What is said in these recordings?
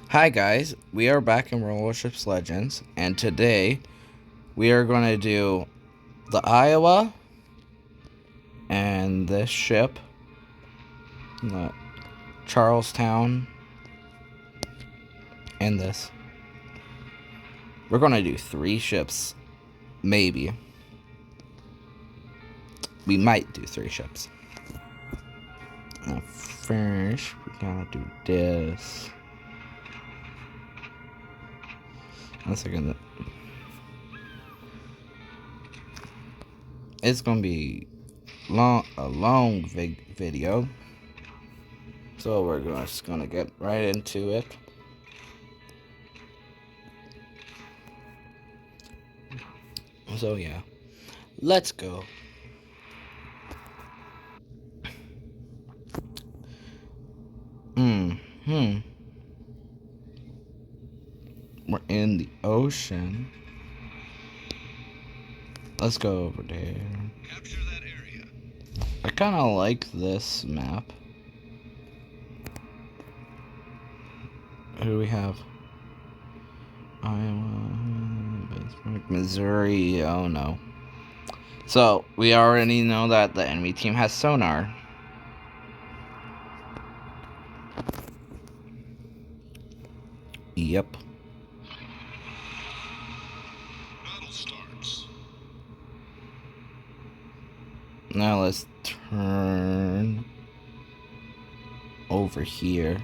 Hi guys, we are back in Warships Legends, and today we are going to do the Iowa and this ship, the Charlestown, and this. We're going to do 3 ships, maybe. We might do 3 ships. Now first, we gotta do this. One second. It's gonna be a long video, so we're just gonna get right into it. So yeah, let's go. We're in the ocean. Let's go over there. Capture that area. I kind of like this map. Who do we have? Iowa, Pittsburgh, Missouri. Oh no. So we already know that the enemy team has sonar. Yep. Battle starts. Now let's turn over here.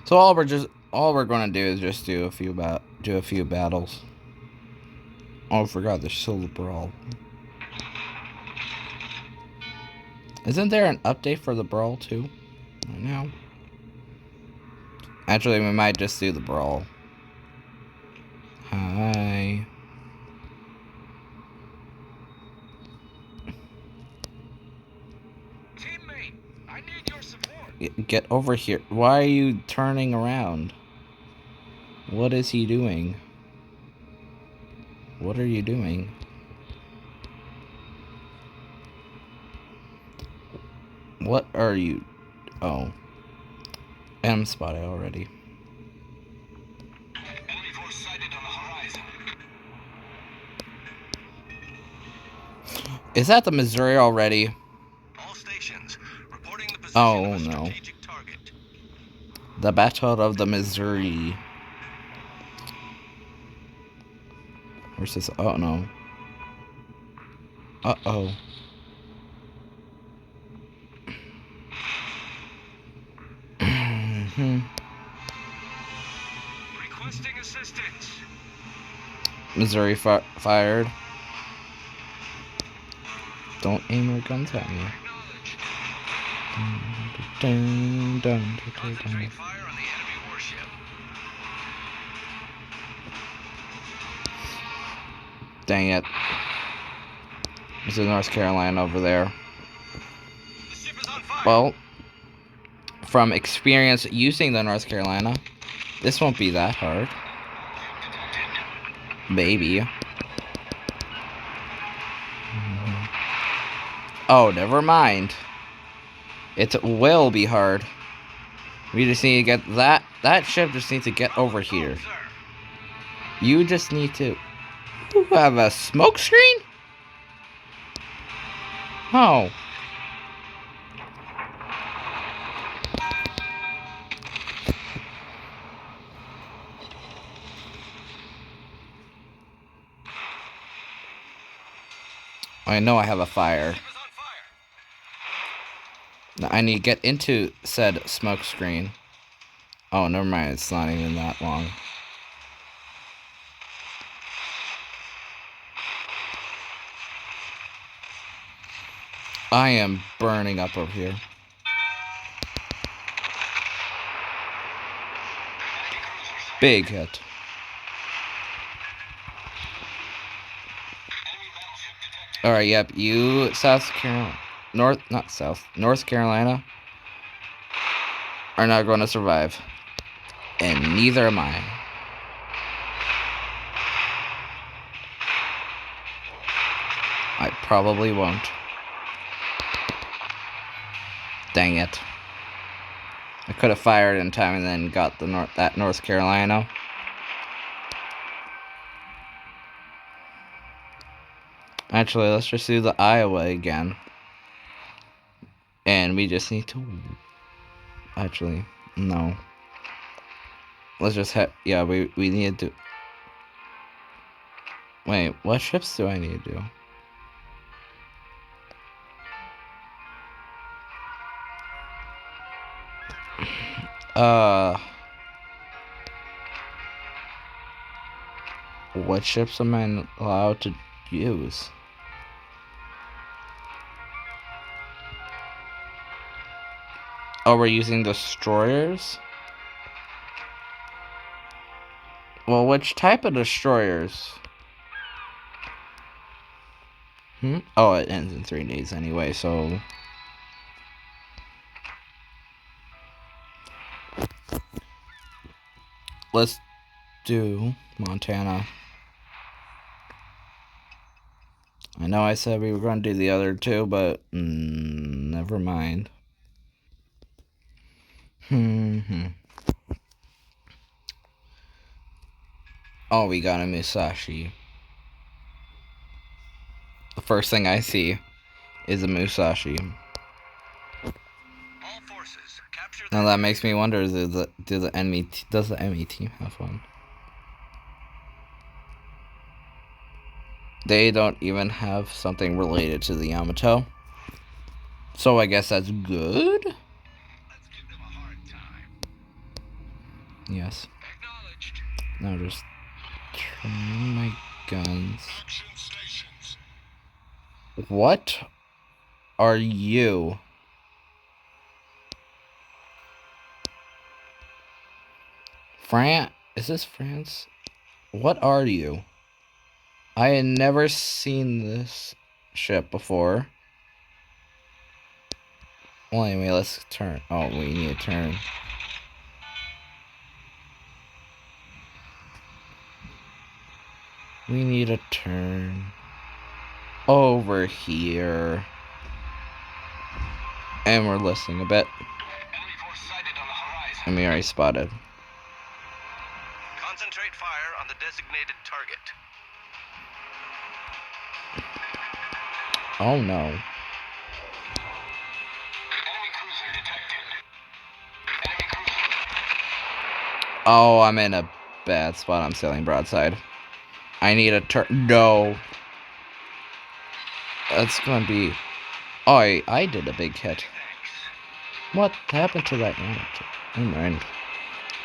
So all we're gonna do is just do a few battles. Oh, I forgot there's still the brawl. Isn't there an update for the brawl too? Right now. Actually, we might just do the brawl. Hi. Teammate, I need your support. Get over here. Why are you turning around? What is he doing? What are you doing? What are you... Oh. I'm spotted already. Enemy force sighted on the horizon. Is that the Missouri already? All stations reporting the position Oh, of a no. strategic target. The Battle of the Missouri. Where's this? Oh, no. Uh-oh. Requesting assistance. Missouri fired. Don't aim your guns at me. Concentrate fire on the enemy warship. Dang it. This is North Carolina over there. The ship is on fire. Well, from experience using the North Carolina, this won't be that hard. Maybe. Oh, never mind. It will be hard. We just need to get that ship just needs to get over here. You just need to have a smoke screen? Oh. I know I have a fire. Now I need to get into said smoke screen. Oh, never mind. It's not even that long. I am burning up over here. Big hit. Alright, yep. You, North Carolina are not going to survive. And neither am I. I probably won't. Dang it. I could have fired in time and then got that North Carolina. Actually, let's just do the Iowa again. And we just need to... Actually, no. Let's just yeah, we need to... Wait, what ships do I need to do? What ships am I allowed to use? Oh, we're using destroyers? Well, which type of destroyers? Oh, it ends in 3 days anyway, so... Let's do Montana. I know I said we were going to do the other two, but never mind. Oh, we got a Musashi. The first thing I see is a Musashi. All forces, capture Now that makes me wonder: does the enemy team have one? They don't even have something related to the Yamato, so I guess that's good. Let's give them a hard time. Yes. Acknowledged. Now just turn my guns. Action stations. What are you? Is this France? What are you? I had never seen this ship before. Well, anyway, let's turn. Oh, we need to turn. We need to turn over here. And we're listening a bit. Enemy force sighted on the horizon. And we already spotted. Concentrate fire on the designated target. Oh no. Enemy cruiser detected. Enemy cruiser. Oh, I'm in a bad spot. I'm sailing broadside. I need a turn. No. That's gonna be... Oh, I did a big hit. What happened to that unit? Never mind.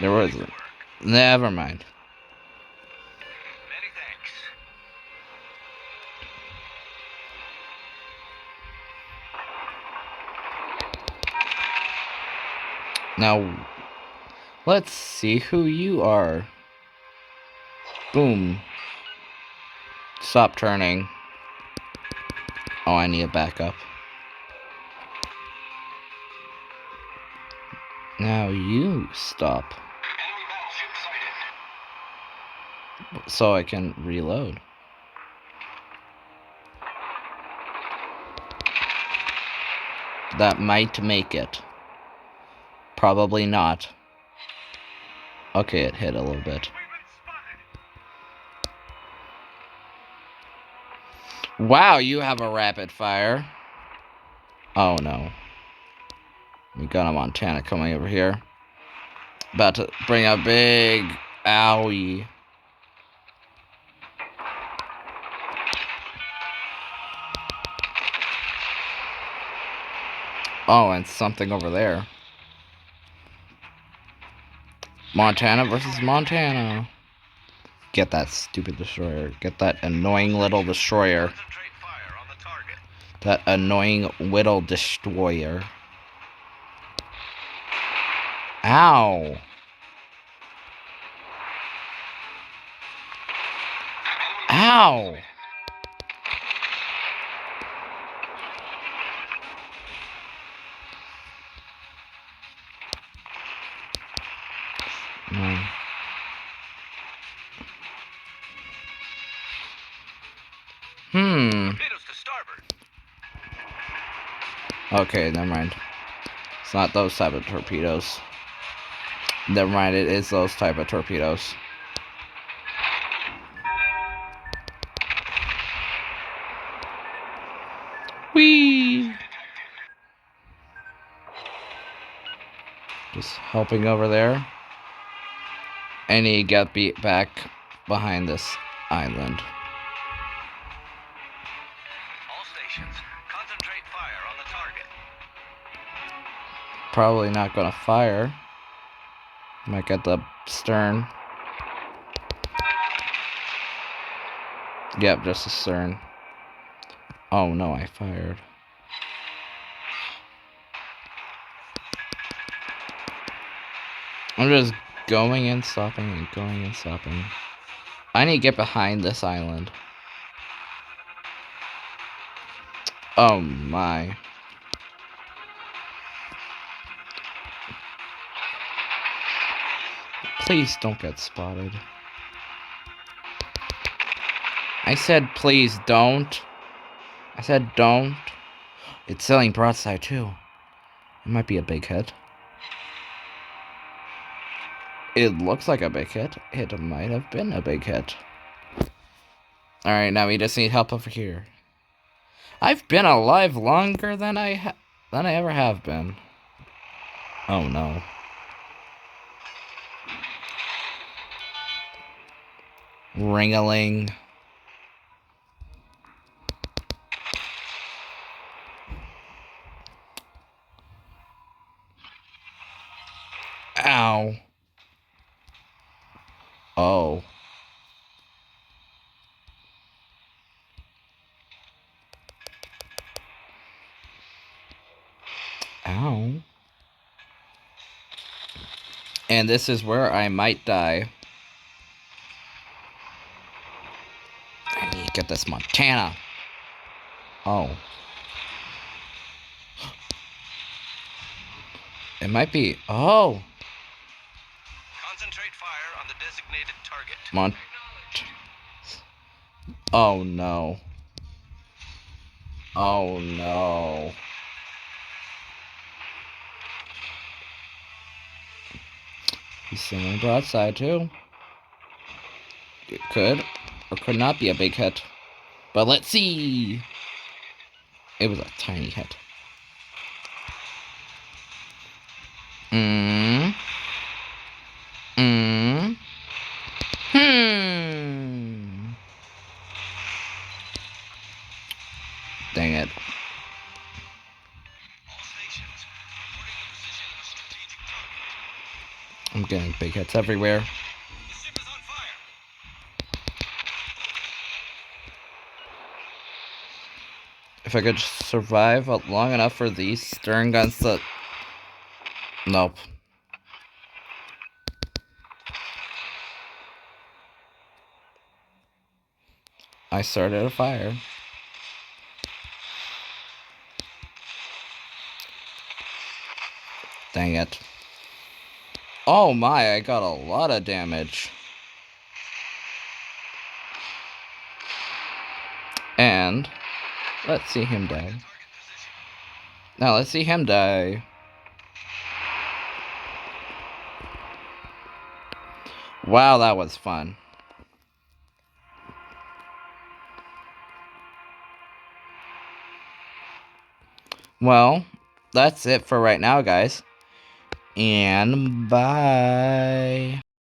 There was... Never mind. Many thanks. Now, let's see who you are. Boom. Stop turning. Oh, I need a backup. Now you stop. Enemy battleship sighted. So I can reload. That might make it. Probably not. Okay, it hit a little bit. Wow, you have a rapid fire. Oh no. We got a Montana coming over here. About to bring a big owie. Oh, and something over there. Montana versus Montana. Get that stupid destroyer. Get that annoying little destroyer. Concentrate fire on the target. That annoying little destroyer. Ow. Ow. No. Torpedoes to starboard. Okay, never mind. It's not those type of torpedoes. Never mind, it is those type of torpedoes. Whee! Just helping over there. And he got beat back behind this island. All stations, concentrate fire on the target. Probably not gonna fire. Might get the stern. Yep, just the stern. Oh no, I fired. I'm just going and stopping and going and stopping. I need to get behind this island. Oh my. Please don't get spotted. I said please don't. I said don't. It's selling broadside too. It might be a big hit. It looks like a big hit. It might have been a big hit. Alright, now we just need help over here. I've been alive longer than I ever have been. Oh no. Ring-a-ling. Ow. Oh. Ow. And this is where I might die. I need to get this Montana. Oh. It might be. Oh. Concentrate fire on the designated target. Oh no. Oh no. He's singing broadside too. It could or could not be a big hit. But let's see. It was a tiny hit. Hmm. Dang it. All stations, reporting the position of a strategic target. I'm getting big hits everywhere. The ship is on fire. If I could just survive long enough for these stern guns to... Nope. I started a fire. Dang it. Oh my, I got a lot of damage. And let's see him die. Now let's see him die. Wow, that was fun. Well, that's it for right now, guys. And bye.